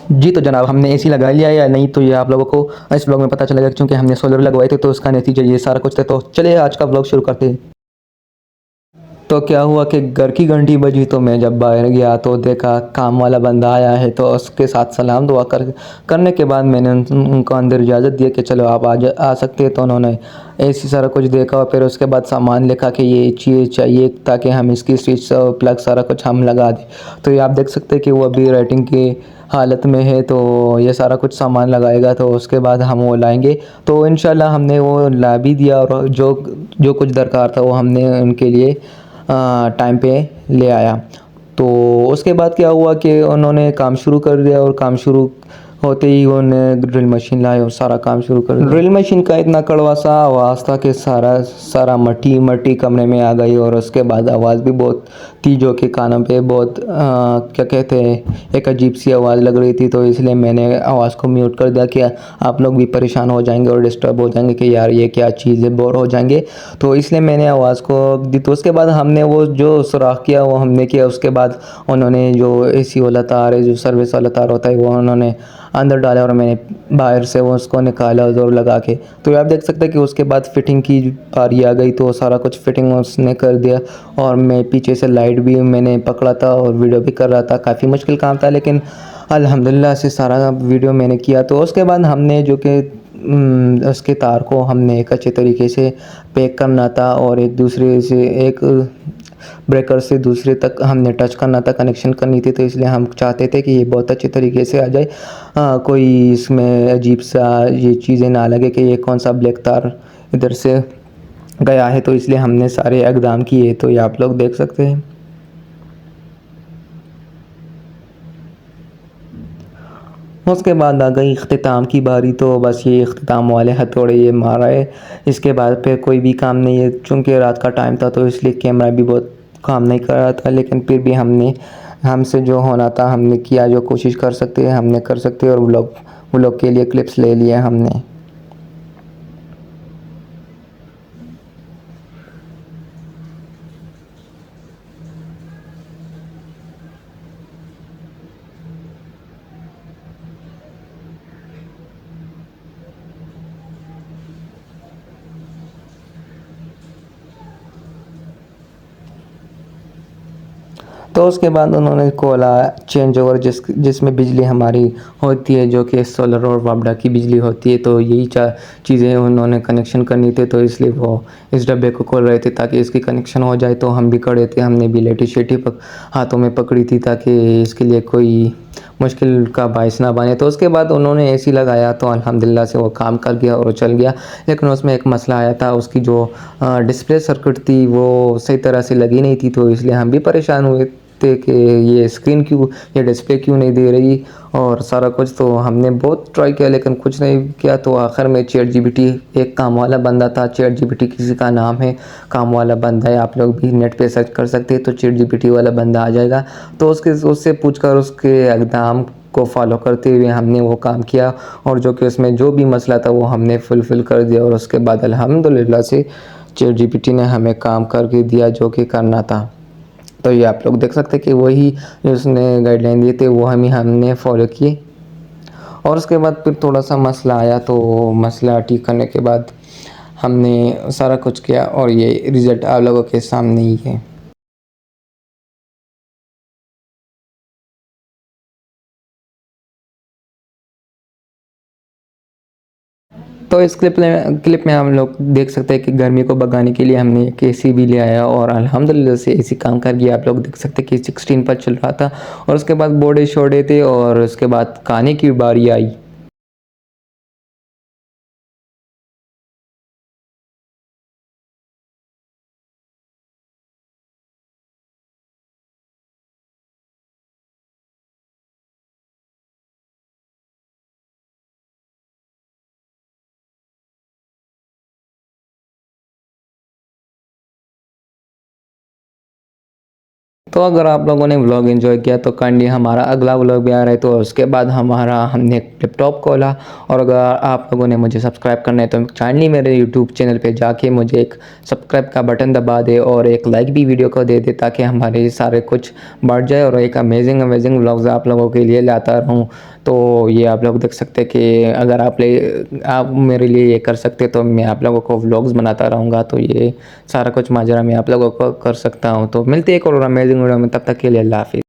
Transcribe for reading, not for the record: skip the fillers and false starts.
जी तो जनाब, हमने एसी लगा लिया या नहीं तो ये आप लोगों को इस ब्लॉग में पता चलेगा, क्योंकि हमने सोलर लगवाए थे तो उसका नतीजा ये सारा कुछ था। तो चलिए आज का ब्लॉग शुरू करते हैं। तो क्या हुआ कि घर की घंटी बजी तो मैं जब बाहर गया तो देखा काम वाला बंदा आया है। तो उसके साथ सलाम दुआ करने के बाद मैंने उनको अंदर इजाज़त दी कि चलो आप आ सकते हैं। तो उन्होंने ऐसी सारा कुछ देखा और फिर उसके बाद सामान लिखा कि ये चीज़ चाहिए ताकि हम इसकी स्विच प्लग सारा कुछ हम लगा दें। तो ये आप देख सकते हैं कि वो अभी राइटिंग की हालत में है। तो ये सारा कुछ सामान लगाएगा तो उसके बाद हम वो लाएंगे। तो इंशाल्लाह हमने वो ला भी दिया और जो जो कुछ दरकार था वो हमने उनके लिए टाइम पे ले आया। तो उसके बाद क्या हुआ कि उन्होंने काम शुरू कर दिया और काम शुरू होते ही उन्होंने ड्रिल मशीन लाई और सारा काम शुरू कर दिया। ड्रिल मशीन का इतना कड़वा सा आवाज़ था कि सारा सारा मट्टी मट्टी कमरे में आ गई। और उसके बाद आवाज़ भी बहुत थी जो कि कानों पे बहुत क्या कहते हैं, एक अजीब सी आवाज़ लग रही थी। तो इसलिए मैंने आवाज़ को म्यूट कर दिया कि आप लोग भी परेशान हो जाएंगे और डिस्टर्ब हो जाएंगे कि यार ये क्या चीज़ है, बोर हो जाएंगे। तो इसलिए मैंने आवाज़ को दी। तो उसके बाद हमने वो जो सुराख किया वो हमने किया। उसके बाद उन्होंने जो एसी वाला तार है, जो सर्विस वाला तार होता है, वो उन्होंने अंदर डाला और मैंने बाहर से वो उसको निकाला ज़ोर लगा के। तो आप देख सकते हैं कि उसके बाद फिटिंग की बारी आ गई। तो सारा कुछ फिटिंग उसने कर दिया और मैं पीछे से लाइट भी मैंने पकड़ा था और वीडियो भी कर रहा था। काफ़ी मुश्किल काम था लेकिन अल्हम्दुलिल्लाह से सारा वीडियो मैंने किया। तो उसके बाद हमने जो कि उसके तार को हमने एक अच्छे तरीके से पैक करना था और एक दूसरे से एक ब्रेकर से दूसरे तक हमने टच करना था, कनेक्शन करनी थी। तो इसलिए हम चाहते थे कि ये बहुत अच्छे तरीके से आ जाए, कोई इसमें अजीब सा ये चीज़ें ना लगे कि ये कौन सा ब्लैक तार इधर से गया है। तो इसलिए हमने सारे इक़दाम किए। तो ये आप लोग देख सकते हैं। उसके बाद आ गई इख्तिताम की बारी। तो बस ये इख्तिताम वाले हथौड़े ये मारा है। इसके बाद फिर कोई भी काम नहीं है। चूँकि रात का टाइम था तो इसलिए कैमरा भी बहुत काम नहीं कर रहा था, लेकिन फिर भी हमने हमसे जो होना था हमने किया। जो कोशिश कर सकते हैं हमने कर सकते हैं और व्लॉग के लिए क्लिप्स ले लिए हमने। तो उसके बाद उन्होंने खोला चेंज ओवर जिसमें बिजली हमारी होती है, जो कि सोलर और वापडा की बिजली होती है। तो यही चीज़ें उन्होंने कनेक्शन करनी थी। तो इसलिए वो इस डब्बे को खोल रहे थे ताकि इसकी कनेक्शन हो जाए। तो हम भी खड़े थे, हमने भी लेटी शेटी हाथों में पकड़ी थी ताकि इसके लिए कोई मुश्किल का बायस ना बने। तो उसके बाद उन्होंने एसी लगाया तो अल्हम्दुलिल्लाह से वो काम कर गया और वो चल गया। लेकिन उसमें एक मसला आया था, उसकी जो डिस्प्ले सर्किट थी वो सही तरह से लगी नहीं थी। तो इसलिए हम भी परेशान हुए थे कि ये स्क्रीन क्यों, ये डिस्प्ले क्यों नहीं दे रही और सारा कुछ। तो हमने बहुत ट्राई किया लेकिन कुछ नहीं किया। तो आखिर में चैट जीपीटी, एक काम वाला बंदा था, चैट जीपीटी किसी का नाम है, काम वाला बंदा है, आप लोग भी नेट पे सर्च कर सकते हैं तो चैट जीपीटी वाला बंदा आ जाएगा। तो उससे पूछकर उसके इक़दाम को फॉलो करते हुए हमने वो काम किया और जो कि उसमें जो भी मसला था वो हमने फुलफ़िल कर दिया। और उसके बाद अल्हम्दुलिल्लाह से चैट जीपीटी ने हमें काम करके दिया जो कि करना था। तो ये आप लोग देख सकते हैं कि वही जो उसने गाइडलाइन दिए थे वो हमने फॉलो किए। और उसके बाद फिर थोड़ा सा मसला आया। तो मसला ठीक करने के बाद हमने सारा कुछ किया और ये रिज़ल्ट आप लोगों के सामने ही है। तो इस क्लिप में हम लोग देख सकते हैं कि गर्मी को भगाने के लिए हमने एक एसी भी ले आया और अल्हम्दुलिल्लाह से एसी काम कर गया। आप लोग देख सकते हैं कि 16 पर चल रहा था और उसके बाद बोर्डे शोर्डे थे और उसके बाद खाने की बारी आई। तो अगर आप लोगों ने व्लॉग एंजॉय किया तो काइंडली हमारा अगला व्लॉग भी आ रहा है। तो उसके बाद हमने एक लैपटॉप खोला। और अगर आप लोगों ने मुझे सब्सक्राइब करना है तो काइंडली मेरे यूट्यूब चैनल पे जाके मुझे एक सब्सक्राइब का बटन दबा दे और एक लाइक भी वीडियो को दे दे ताकि हमारे सारे कुछ बढ़ जाए और एक अमेजिंग व्लॉग्स आप लोगों के लिए लाता रहूँ। तो ये आप लोग देख सकते हैं कि अगर आप मेरे लिए ये कर सकते तो मैं आप लोगों को व्लॉग्स बनाता रहूँगा, तो ये सारा कुछ माजरा मैं आप लोगों को कर सकता हूँ। तो मिलते हैं एक और अमेजिंग वीडियो में, तब तक के लिए अल्लाह हाफिज़।